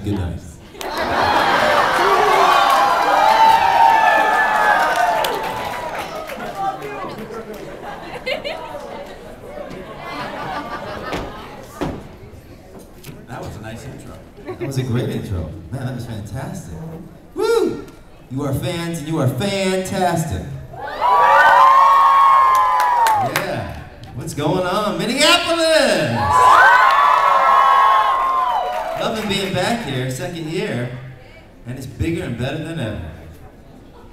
right, good night. That was a nice intro. That was a great intro. Man, that was fantastic. Woo! You are fans and you are fantastic. Yeah. What's going on? Minneapolis! Loving being back here, second year, and it's bigger and better than ever.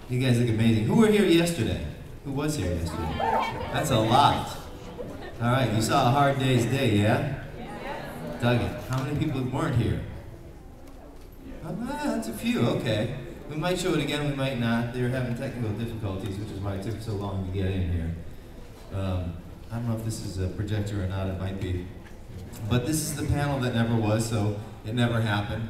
You guys look amazing. Who were here yesterday? Who was here yesterday? That's a lot. All right, you saw a Hard Day's Day, yeah? Dug it. How many people weren't here? Oh, that's a few, okay. We might show it again, we might not. They were having technical difficulties, which is why it took so long to get in here. I don't know if this is a projector or not, it might be. But this is the panel that never was, so it never happened.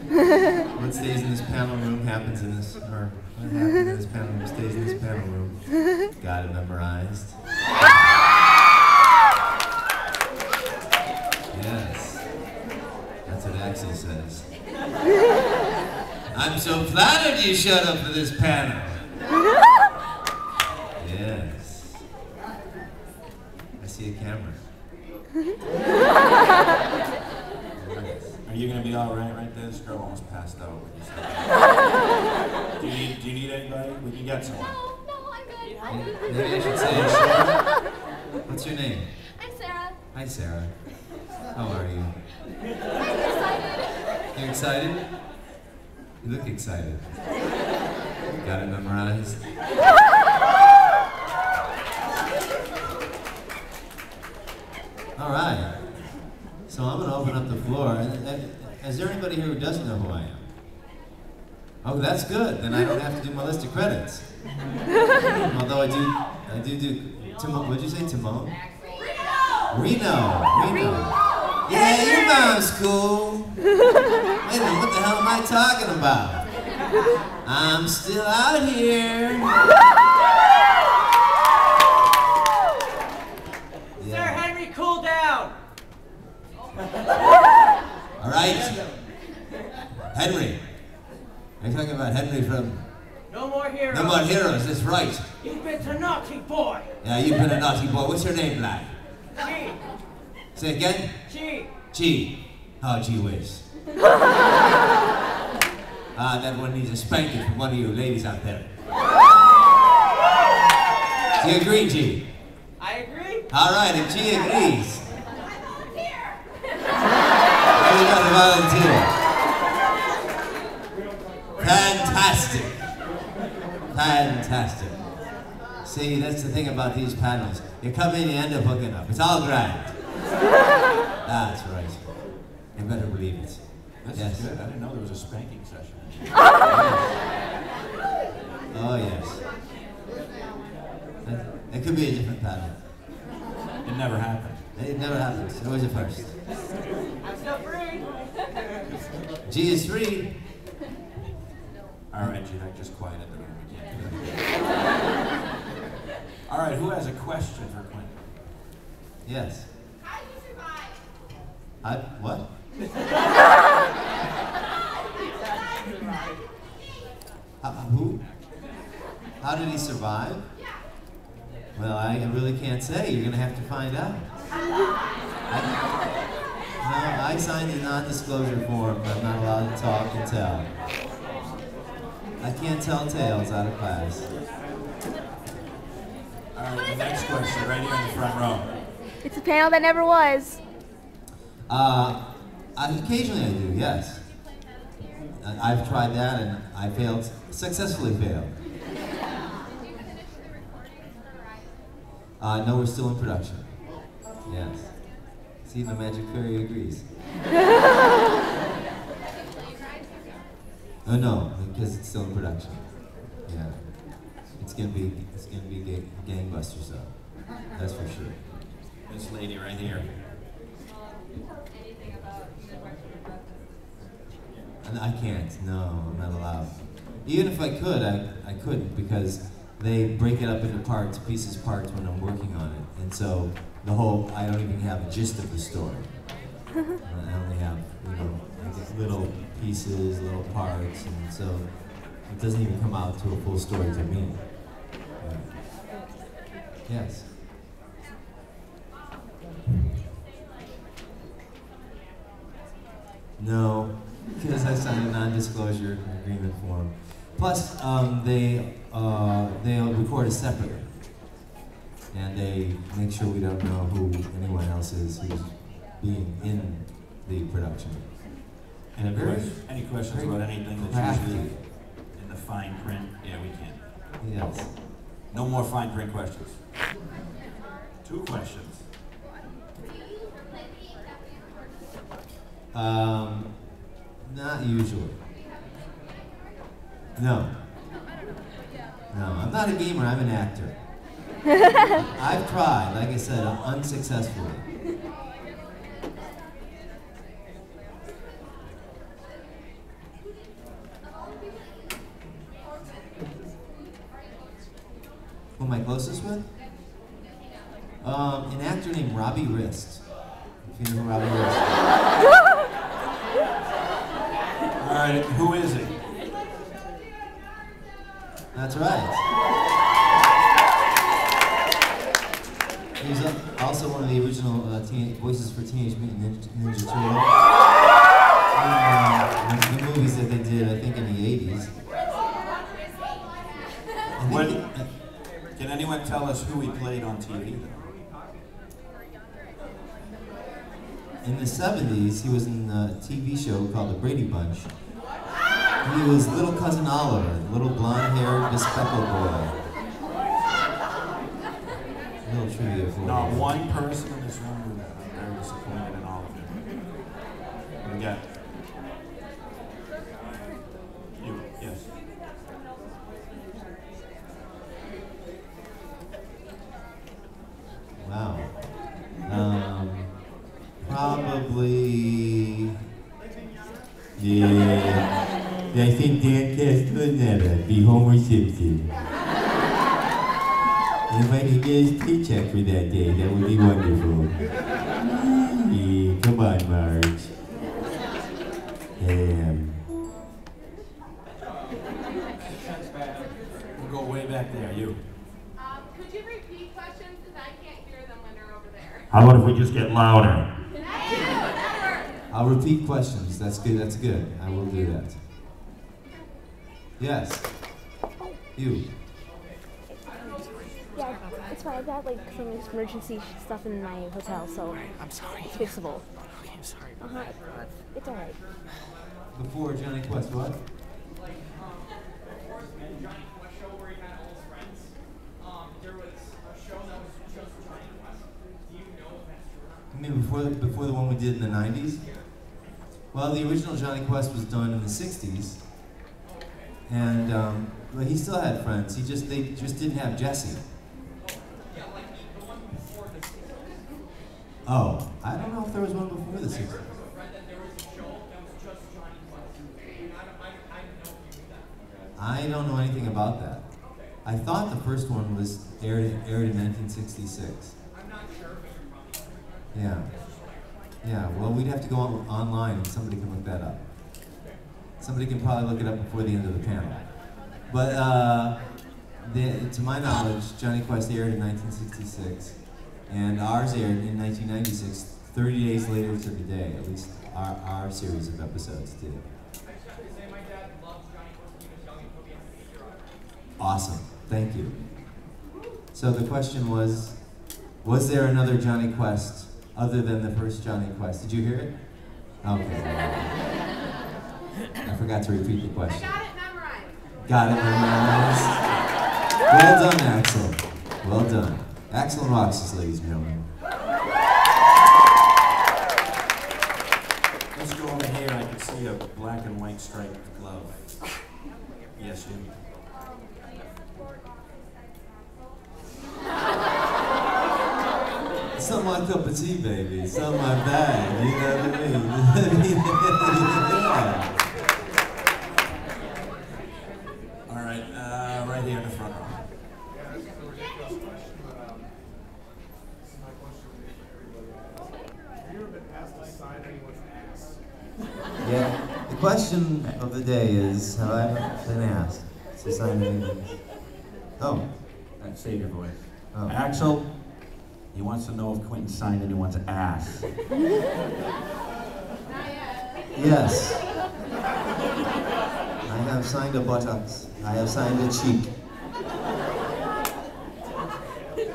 What stays in this panel room happens in this, or what happened in this panel room stays in this panel room. Got it memorized. Yes. That's what Axel says. I'm so flattered you showed up for this panel. Yes. I see a camera. Are you going to be all right there? This girl almost passed out. Do you need anybody? We can get someone. No, I'm good. Maybe I should say Sarah. What's your name? I'm Sarah. Hi, Sarah. How are you? I'm excited. You excited? You look excited. Got it memorized? All right. So I'm going to open up the floor. Is there anybody here who doesn't know who I am? Oh, that's good. Then I don't have to do my list of credits. Although I do. Timon, what'd you say, Timon? Reno. Yeah, your mom's cool. Wait a minute, what the hell am I talking about? I'm still out here. Sir Henry, cool down. All right. Henry. Are you talking about Henry from... No more heroes. No More Heroes, that's right. You've been a naughty boy. Yeah, you've been a naughty boy. What's your name, lad? G. Say again? G. G. Oh, gee whiz. That one needs a spanking from one of you ladies out there. Do you agree, G? I agree. All right, if G agrees. Oh, you got a volunteer. Fantastic. Fantastic. See, that's the thing about these panels. You come in, you end up hooking up. It's all grand. That's right. You better believe it. This Yes. is good. I didn't know there was a spanking session. Oh, yes. It could be a different panel. It never happened. It never happens. It's always a first. I'm still free. G is free. All right, Gina, just quiet at the room. We can't do that. All right, who has a question for Quinton? Yes. How did you survive? What? Who? How did he survive? Well, I really can't say. You're going to have to find out. I signed a non-disclosure form, but I'm not allowed to talk and tell. I can't tell tales out of class. All right, the next question, right here in the front row. It's a panel that never was. Occasionally I do, yes. I've tried that and I failed, successfully failed. No, we're still in production. Yes. See, the magic fairy agrees. Oh no, because it's still in production. Yeah. It's gonna be gangbusters though. That's for sure. This lady right here. And I can't, no, I'm not allowed. Even if I could, I couldn't because they break it up into parts, pieces, parts when I'm working on it. And so I don't even have a gist of the story. I only have, like little pieces, little parts, and so it doesn't even come out to a full story to me. Yes. No, because I signed a non-disclosure agreement form. Plus, they'll record us separately, and they make sure we don't know who anyone else is who's being in the production. And Any questions about anything that's usually in the fine print? Yeah, we can. Yes. No more fine print questions. 2 questions. Not usually. No. No, I'm not a gamer, I'm an actor. I've tried, like I said, unsuccessfully. Who am I closest with? An actor named Robbie Wrist. If you know who Robbie Wrist is. All right, who is he? That's right. He was also one of the original voices for Teenage Mutant Ninja Turtles. In the movies that they did, I think, in the 80s. Can anyone tell us who he played on TV? In the 70s, he was in a TV show called The Brady Bunch. He was little cousin Oliver, little blonde-haired, bespectacled boy. A little trivia for you. Not one person in this room knew that. I'm very disappointed in all of you. We got you, yes. Wow. Probably. Yeah. I think Dan Castellaneta be Homer Simpson. And if I could get his paycheck for that day, that would be wonderful. Yeah, come on, Marge. We'll go way back there, you. Could you repeat questions? Because I can't hear them when they're over there. How about if we just get louder? I'll repeat questions. That's good. That's good. I will do that. Yes. You. Yeah, it's fine. I've got like some emergency stuff in my hotel, so I'm sorry. it's fixable. Okay, I'm sorry. It's alright. Before Johnny Quest, what? You mean before the one we did in the 90s? Well, the original Johnny Quest was done in the 60s, and but he still had friends. They just didn't have Jesse. Oh, I don't know if there was one before the 60s. I don't know anything about that. I thought the first one was aired in 1966. Yeah. Yeah, well, we'd have to go online and somebody can look that up. Somebody can probably look it up before the end of the panel. But to my knowledge, Johnny Quest aired in 1966, and ours aired in 1996, 30 days later to the day, at least our series of episodes did. Awesome, thank you. So the question was there another Johnny Quest other than the first Johnny Quest? Did you hear it? Okay. I forgot to repeat the question. I got it memorized. Got it memorized. Well done, Axel. Well done. Axel and Roxas, ladies and gentlemen. Let's go over here. I can see a black and white striped glove. Yes, you. It's not my cup of tea, baby. It's not my bag. You know what I mean? Yeah. All right, right here in the front row. Yeah. The question of the day is, have I been asked to sign anything? Oh. Save your voice. Oh. Axel, he wants to know if Quinton signed anyone's ass. Yes. I have signed a buttocks. I have signed a cheek. In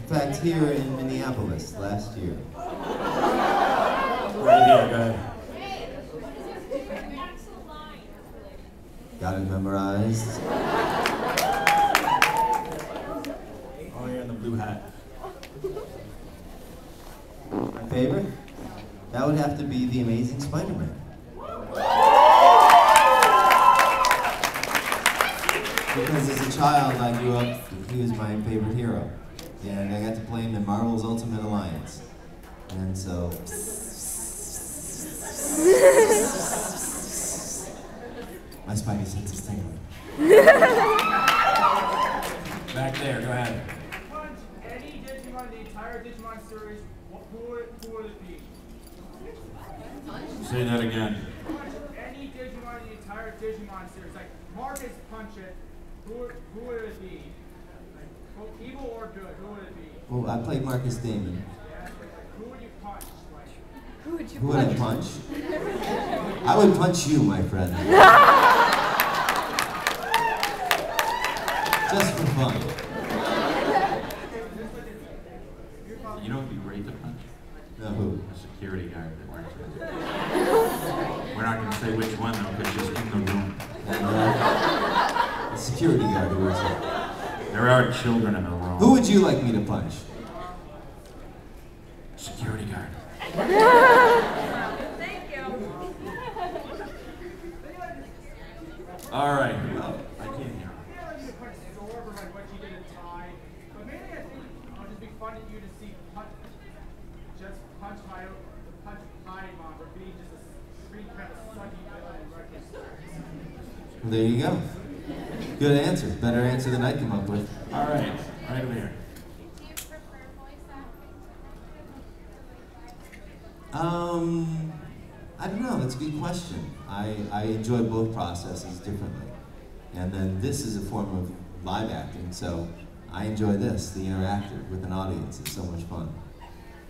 fact, here in Minneapolis last year. Right here, go ahead. Got it memorized. Oh, you're in the blue hat. My favorite? That would have to be The Amazing Spider-Man. Because as a child, I grew up, he was my favorite hero. And I got to play him in Marvel's Ultimate Alliance. And so... my spidey sense is tingling. Back there, go ahead. Punch any Digimon in the entire Digimon series, who would it be? Say that again. Punch any Digimon in the entire Digimon series. Like, Marcus punch it, who would it be? Like, evil or good, who would it be? Well, I played Marcus Damon. Yeah, like, who would you punch? Like, Who would you Who would I punch? I would punch you, my friend. Just for fun. You know what would be great to punch? No, who? A security guard that works with you. We're not going to say which one, though, because she's in the room. The security guard who was it? There are children in the room. Who would you like me to punch? Security guard. Thank you. All right. Well, I can't hear. Well, there you go. Good answer. Better answer than I came up with. All right. Right over here. Do you prefer voice I don't know. That's a good question. I enjoy both processes differently. And then this is a form of live acting, so I enjoy this, the interactive with an audience. It's so much fun.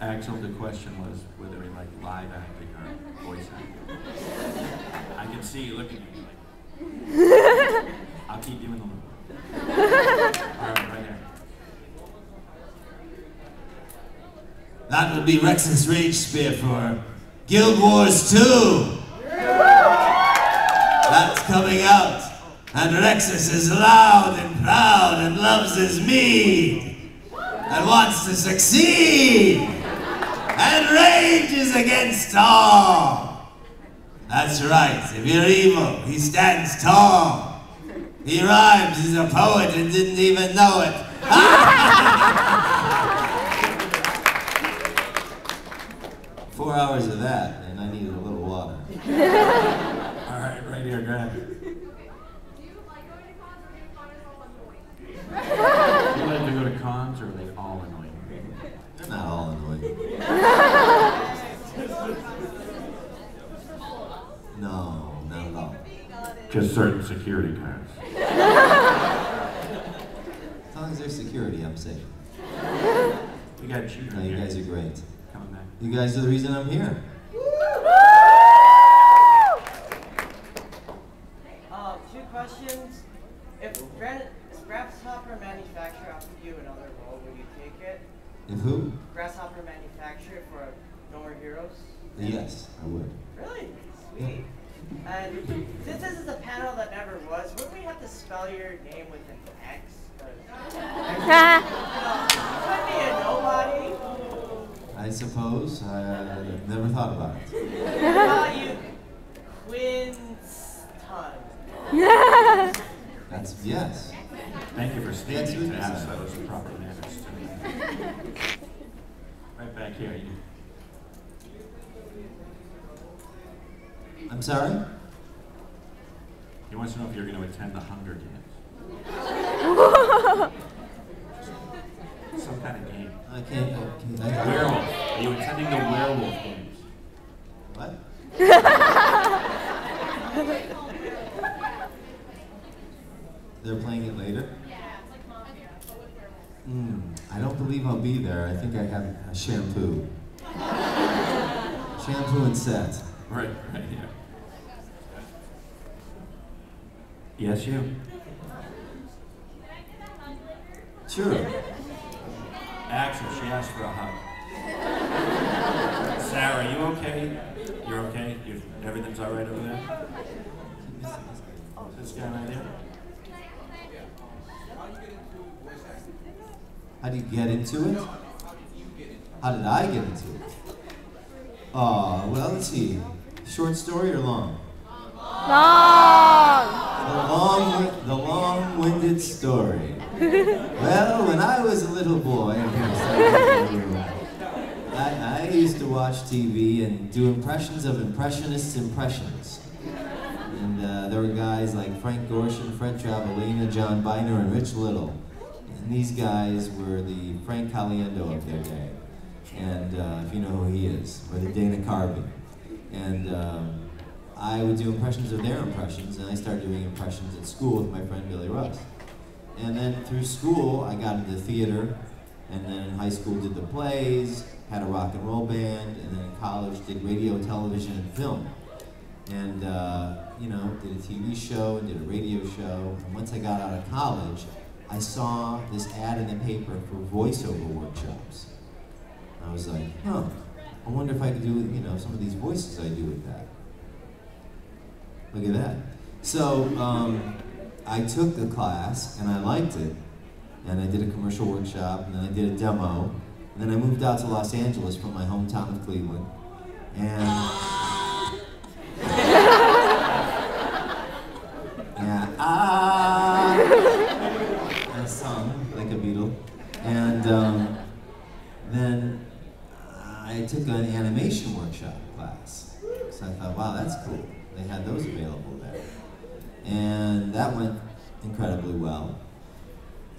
Axel, the question was whether he liked live acting or voice acting. I can see you looking at me like, I'll keep you in the loop. All right, right there. That would be Rex's Rage Spear for Guild Wars 2! That's coming out, and Rexus is loud and proud and loves his mead, and wants to succeed, and rages against all. That's right, if you're evil, he stands tall. He rhymes, he's a poet and didn't even know it. 4 hours of that, and I needed a little water. All right, right here, go ahead. Do you like going to cons or being fun is all annoying? Do you like to go to cons, or are they all annoying? They're not all annoying. No, not at all. Just certain security guards. As long as there's security, I'm safe. We got you. No, you guys are great. Coming back. You guys are the reason I'm here. Two questions. If Grasshopper Manufacturer offered you another role, would you take it? If who? Grasshopper Manufacturer for No More Heroes? Yes, I would. Really? Sweet. And since this is a panel that never was, wouldn't we have to spell your name with an X? 'Cause, you would be a nobody. I suppose. I've never thought about it. How about you, Quinton? That's, yes. Thank you for That's speaking what to you us. said. That was the proper manners to me. Right back here. You. I'm sorry? He wants to know if you're going to attend the Hunger Games. Some kind of game. I can't. Werewolf. Are you attending the werewolf games? What? They're playing it later? I don't believe I'll be there. I think I have a shampoo. Shampoo and set. Right, yeah. Yes, you. Sure. Actually, she asked for a hug. Sarah, you okay? You're okay? Everything's all right over there? This guy right there? How do you get into it? How did I get into it? Oh, well, let's see. Short story or long? Long. The long-winded story. Well, when I was a little boy, I used to watch TV and do impressions of impressionists' impressions. And there were guys like Frank Gorshin, Fred Travelina, John Biner, and Rich Little. And these guys were the Frank Caliendo of their day. And if you know who he is, or the Dana Carvey. And I would do impressions of their impressions, and I started doing impressions at school with my friend Billy Russ. And then through school, I got into theater, and then in high school did the plays, had a rock and roll band, and then in college did radio, television, and film. And you know, did a TV show, and did a radio show. And once I got out of college, I saw this ad in the paper for voiceover workshops. I was like, huh, I wonder if I could do, you know, some of these voices I do with that. Look at that. So I took the class and I liked it, and I did a commercial workshop, and then I did a demo, and then I moved out to Los Angeles from my hometown of Cleveland, and yeah, I sung like a Beatle, and then I took an animation workshop class. So I thought, wow, that's cool. They had those available there. And that went incredibly well.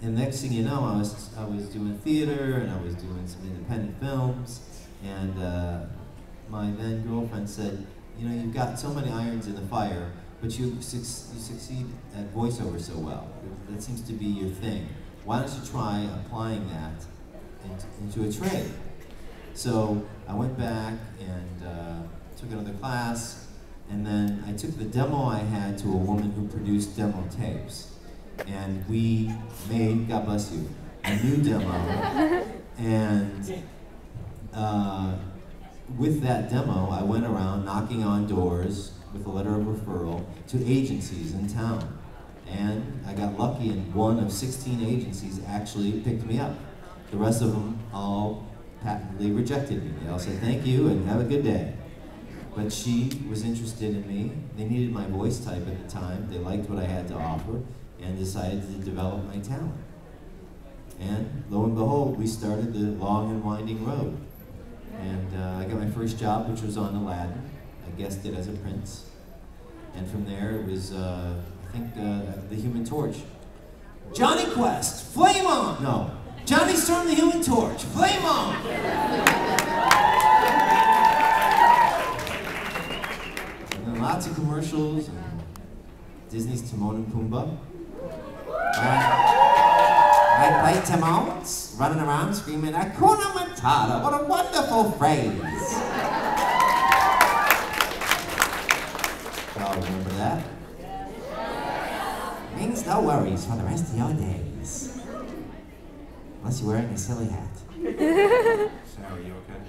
And next thing you know, I was doing theater, and I was doing some independent films, and my then girlfriend said, you know, you've got so many irons in the fire, but you succeed at voiceover so well. That seems to be your thing. Why don't you try applying that into a trade? So I went back and took another class, and then I took the demo I had to a woman who produced demo tapes. And we made, God bless you, a new demo. And with that demo, I went around knocking on doors with a letter of referral to agencies in town. And I got lucky, and one of 16 agencies actually picked me up. The rest of them all patently rejected me. They all said, thank you and have a good day. But she was interested in me. They needed my voice type at the time. They liked what I had to offer and decided to develop my talent. And lo and behold, we started the long and winding road. And I got my first job, which was on Aladdin. I guessed it as a prince. And from there, it was, I think, the Human Torch. Johnny Quest, flame on! No, Johnny Storm the Human Torch, flame on! And then lots of commercials, and Disney's Timon and Pumbaa. I play Timons, running around screaming, Hakuna Matata, what a wonderful phrase! Y'all remember that? Means no worries for the rest of your days. Unless you're wearing a silly hat. Sarah, are you okay?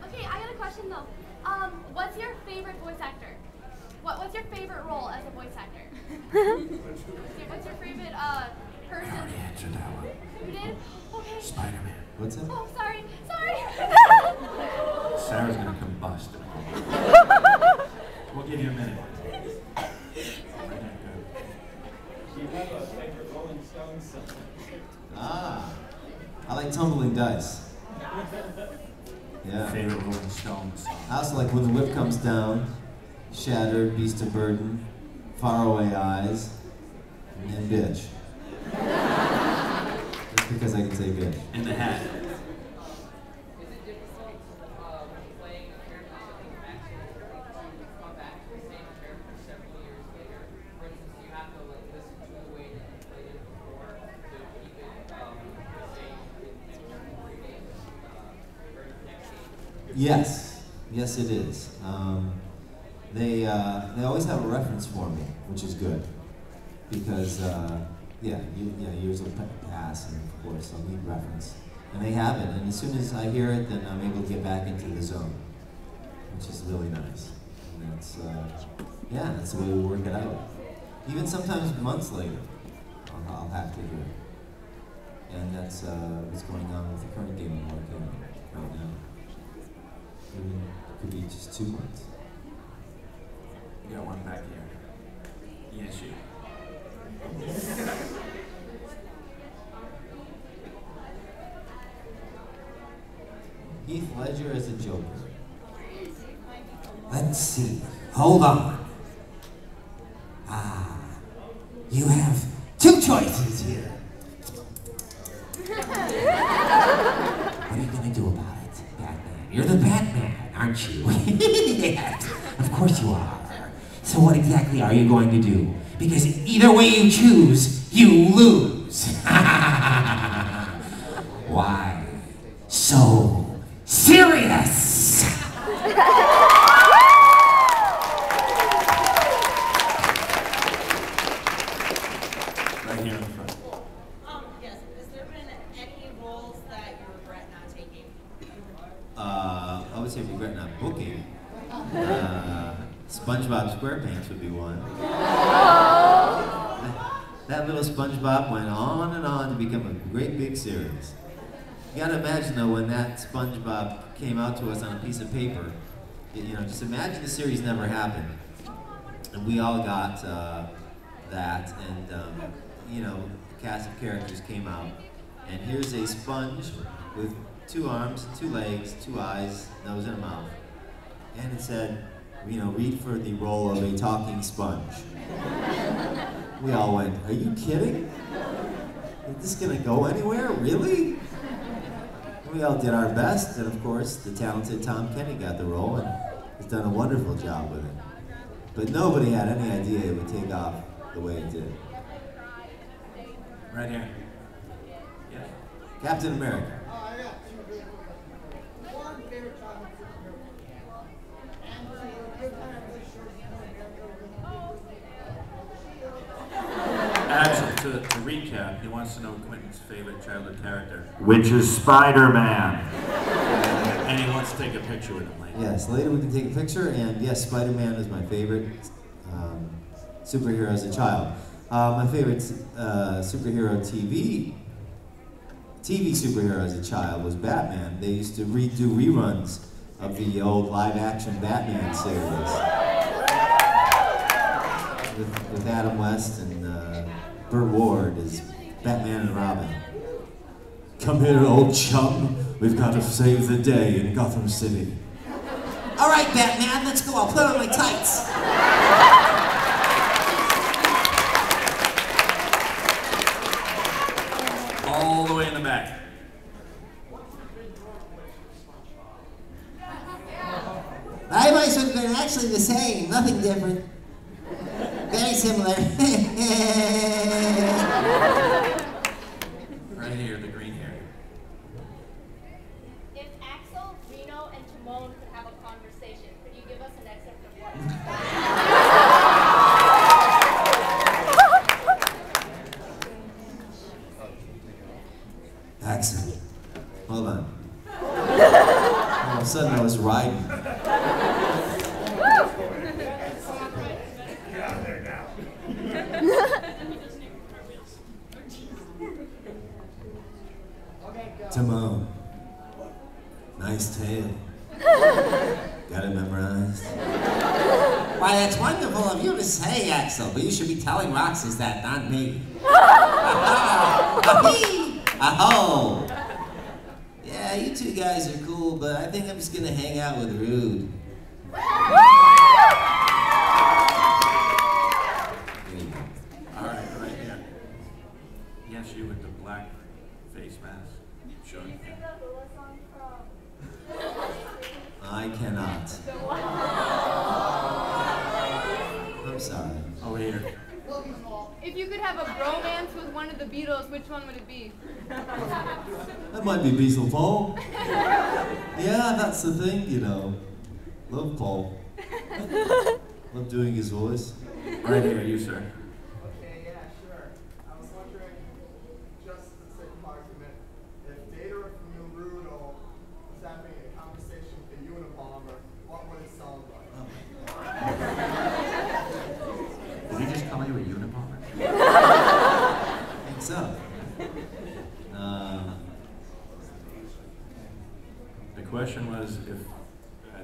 Okay, I got a question though. What's your favorite voice actor? What's your favorite role as a voice actor? What's your favorite person? I already answered that one. You did? Okay. Spider-Man. What's that? Oh, sorry. Sorry. Sarah's gonna combust. We'll give you a minute. Ah, I like Tumbling Dice. Yeah. Favorite Rolling Stones song. I also like When the Whip Comes Down, Shattered, Beast of Burden, Faraway Eyes, and Bitch. Just because I can say bitch. In the Hat. Yes, yes it is. They always have a reference for me, which is good, because years will pass, and of course I'll need reference, and they have it. And as soon as I hear it, then I'm able to get back into the zone, which is really nice. And that's the way we work it out. Even sometimes months later, I'll have to hear it, and that's what's going on with the current game I'm working on right now. Even, it could be just 2 months. You got one back here. Yes, you. Heath Ledger as a Joker. Let's see. Hold on. You have 2 choices here. What are you gonna do about it, Batman? You're the Batman, aren't you? Yes, of course you are. So what exactly are you going to do? Because either way you choose, you lose. Why so serious? Right here in the front. Yes. Has there been any roles that you regret not taking? I would say regret not booking. SpongeBob SquarePants would be one. That little SpongeBob went on and on to become a great big series. You gotta imagine though, when that SpongeBob came out to us on a piece of paper, just imagine the series never happened. And we all got that, and the cast of characters came out. And here's a sponge with 2 arms, 2 legs, 2 eyes, nose and a mouth. And it said, read for the role of a talking sponge. We all went, are you kidding? Is this gonna go anywhere? Really? We all did our best, and of course, the talented Tom Kenny got the role and has done a wonderful job with it. But nobody had any idea it would take off the way it did. Right here. Yeah. Captain America. Actually, to recap, he wants to know Quinton's favorite childhood character, which is Spider-Man. And he wants to take a picture with him later. Yes, later we can take a picture, and yes, Spider-Man is my favorite superhero as a child. My favorite superhero TV superhero as a child was Batman. They used to do reruns of the old live-action Batman series with Adam West and Burt Ward as Batman and Robin. Come here, old chum. We've got to save the day in Gotham City. All right, Batman, let's go. I'll put on my tights. All the way in the back. My voice would have been actually the same, nothing different. Very similar. Right here, the green hair. If Axel, Reno, and Timon could have a conversation, could you give us an excerpt of what? Axel, hold on. All of a sudden I was riding. Timon, nice tail. Got it memorized? Why, that's wonderful of you to say, Axel, but you should be telling Roxas that, not me. Aho! Yeah, you 2 guys are cool, but I think I'm just gonna hang out with Rude. Alright, right here. Yes, you with the black face mask. Show you. I cannot. I'm sorry. Over here. If you could have a bromance with one of the Beatles, which one would it be? That might be Beetle Paul. Yeah, that's the thing, you know. Love Paul. Love doing his voice. Right here, you, sir. Okay, yeah, sure. I was wondering, just for the sake of argument, if Data from Naruto was having a conversation with the Unabomber, what would it sound like? Did he just call you a Unabomber? I think so. The question was if,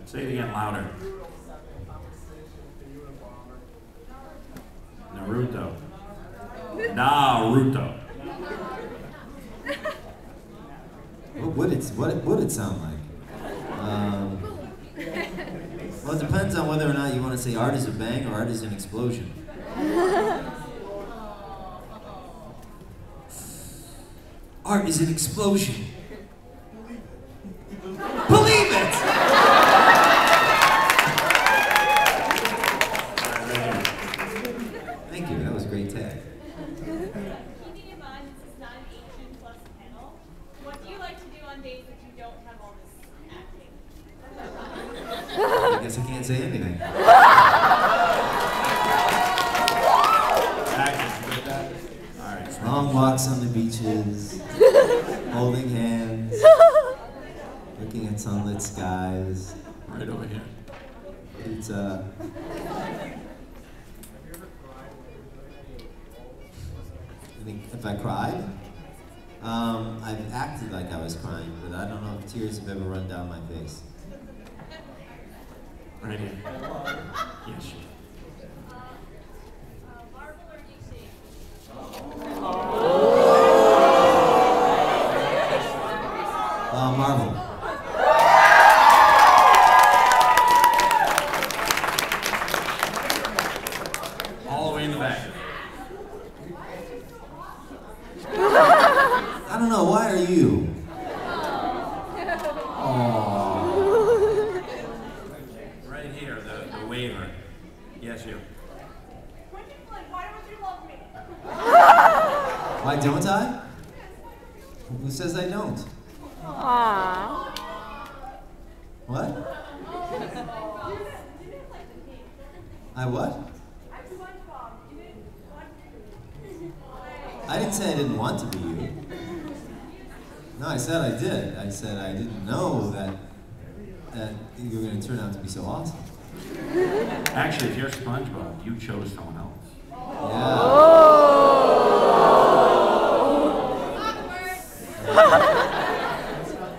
say it again louder. Naruto was having a conversation with the Unabomber. Naruto. Naruto. What would it sound like? Well, it depends on whether or not you want to say art is a bang or art is an explosion. Art is an explosion. Believe it! Thank you, that was a great tag. Keeping in mind this is not an 18+ panel, what do you like to do on days that you don't have all this acting? I guess I can't say anything. All right. Long walks on the beaches, holding hands, looking at sunlit skies. Right over here. Pizza. If I cried? I've acted like I was crying, but I don't know if tears have ever run down my face. Right here. Yes. Marvel or DC? Marvel. All the way in the back. I don't know, why are you? Aww. Right here, the waiver. Yes, you. Quinton, Flynn, why don't you love me? Why don't I? Who says I don't? Aww. What? I what? I didn't say I didn't want to be you. No, I said I did. I said I didn't know that you were going to turn out to be so awesome. Actually, if you're SpongeBob, you chose someone else. Yeah.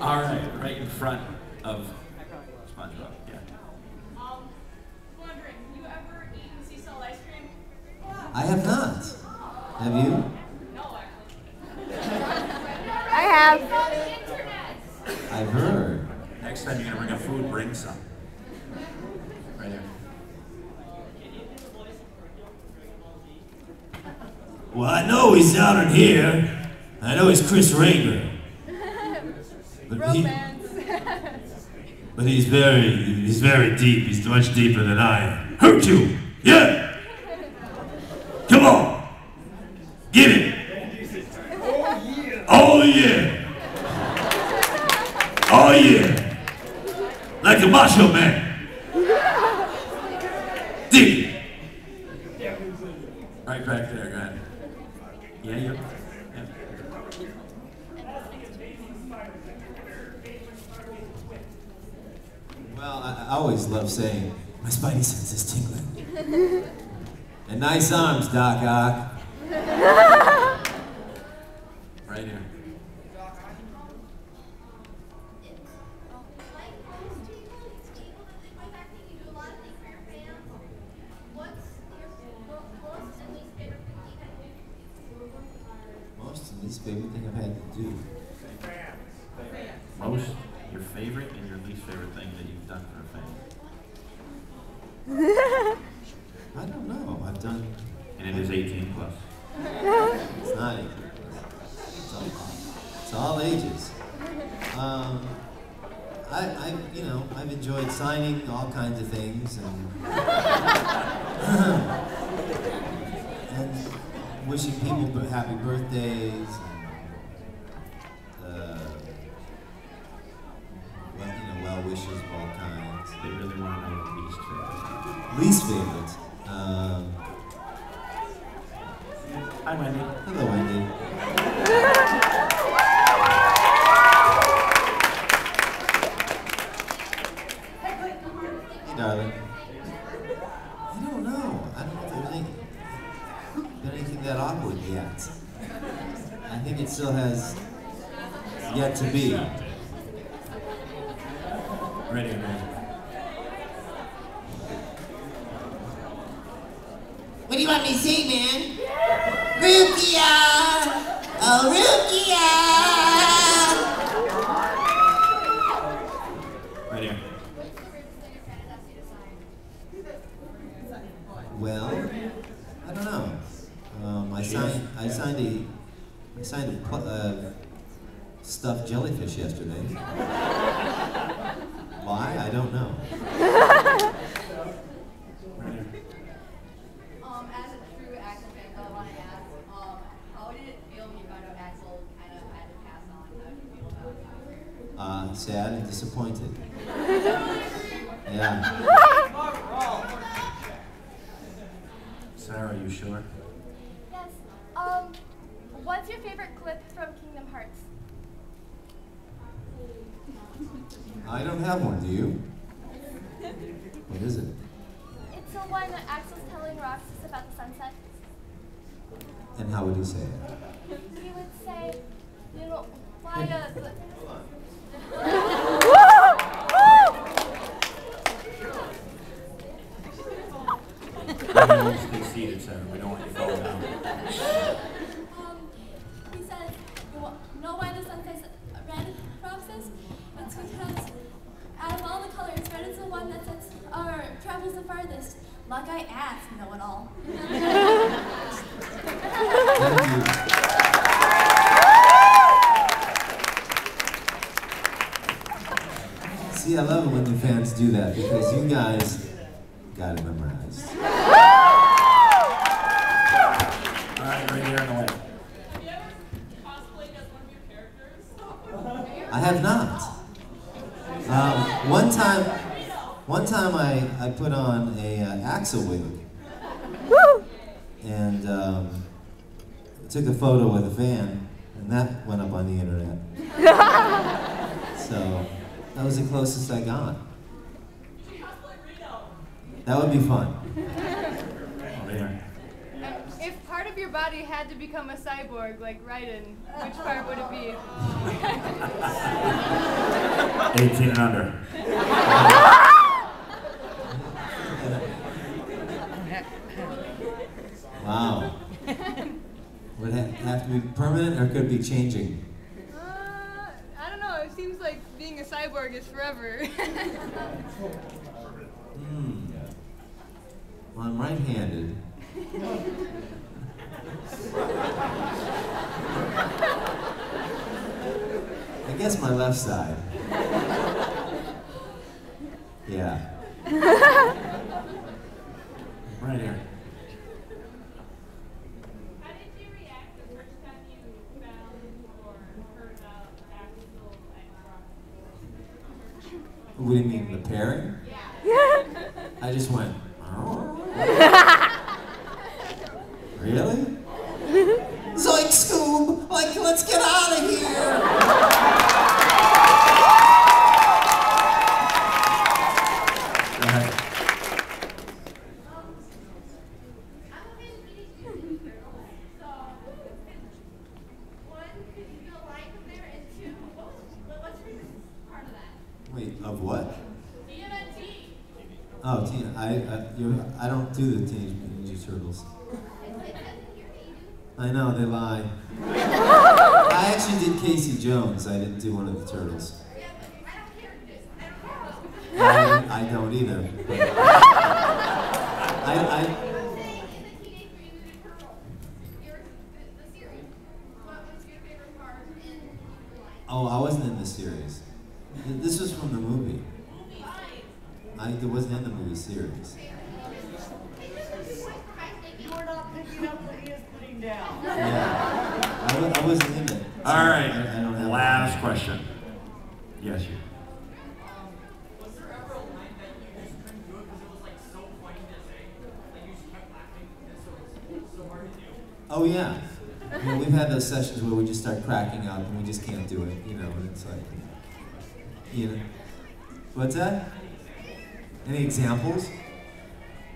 All right in front of SpongeBob. Yeah. Wondering, you ever eaten sea salt ice cream? I have not. Have you? No, actually. I have. I've heard. Next time you're gonna bring a food, bring some. Right here. Well, I know he's down in here. I know he's Chris Rager. But he's very deep. He's much deeper than I am. Hurt you? Yeah. Come on. Get it. Oh yeah. Oh yeah. Like a macho man. Dig it. Right back there, go ahead. Yeah, you. Yeah. Well, I always love saying, my spidey sense is tingling. And nice arms, Doc Ock. Right here. Most and least favorite thing I've had to do. Most, your favorite and your least favorite thing that you've done for a fan. I don't know. I've done. And it is 18+. It's not 18. It's all ages. I've enjoyed signing all kinds of things and wishing people happy birthdays. Well wishes of all kinds. They really want to know your least favorite. Least favorites. Hi, Wendy. Hello, Wendy. Hey, darling. I don't know if there's anything that awkward yet. I think it still has yet to be. Ready, man. What do you want me to say, man? Rukia! Oh, Rukia! Right here. Well, I don't know. I signed a stuffed jellyfish yesterday. Why? I don't know. As a true Axel fan, I want to ask, how did it feel when you found out Axel kind of had to pass on? How did you feel about it? Sad and disappointed. Yeah. Sarah, are you sure? Yes. What's your favorite clip from Kingdom Hearts? I don't have one, do you? What is it? It's the one that Axel's telling Roxas about the sunset. And how would he say it? He would say, you know, why Stay seated, Sarah. We don't want you falling down. He says, you know why the sun says red, Roxas? It's because out of all the colors, red is the one that sets, or travels the farthest. Like I asked, know-it-all. Thank you. See, I love it when the fans do that because you guys got it memorized. All right, right here in the way. Have you ever cosplayed as one of your characters? I have not. One time I put on a Axel wig and took a photo with a fan, and that went up on the internet. So that was the closest I got. That would be fun. Over here. If part of your body had to become a cyborg, like Raiden, which part would it be? 18 and under. Wow. Would it have to be permanent or could it be changing? I don't know. It seems like being a cyborg is forever. Well, I'm right-handed. I guess my left side. Yeah. Right here. How did you react the first time you found or heard about Axel and Roxas? What do you mean, the pairing? Yeah. I just went, oh. Really? Zoink Scoob! Like, let's get out of here! Go ahead. Wait, of what? Oh, Tina, I don't do the Teenage Mutant Ninja Turtles. I know, they lie. I actually did Casey Jones. I didn't do one of the Turtles. I don't either. Oh, I wasn't in the series. This was from the movie. I wasn't in the movie series. You are not picking up what he is putting down. I wasn't in it. All right, I don't have last question. Yes, you. Was there ever a line that you just couldn't do it because it was like so funny to say? Like you just kept laughing and so it was so hard to do? Oh yeah. Well, we've had those sessions where we just start cracking up and we just can't do it, you know, and it's like, you know. What's that? Any examples?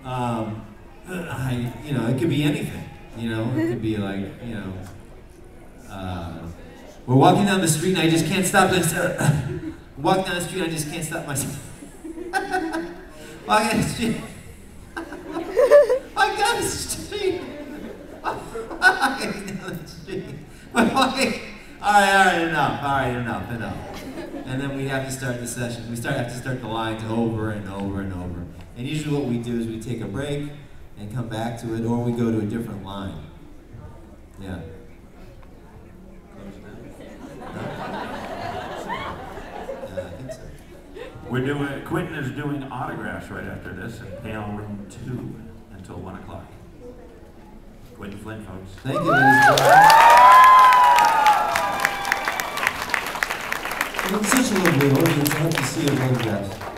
You know, it could be anything, you know, it could be like, you know, we're walking down the street and I just can't stop myself. Walking down the street, I just can't stop myself. Walking down the street. Walking down the street. Walking down the street. All right, enough. And then we have to start the session. We have to start the lines over and over and over. And usually what we do is we take a break and come back to it, or we go to a different line. Yeah. We're doing, Quinton is doing autographs right after this in panel room 2 until 1 o'clock. Quinton Flynn, folks. Thank you, ladies and gentlemen. It's such a lovely audience. I have to see your photographs.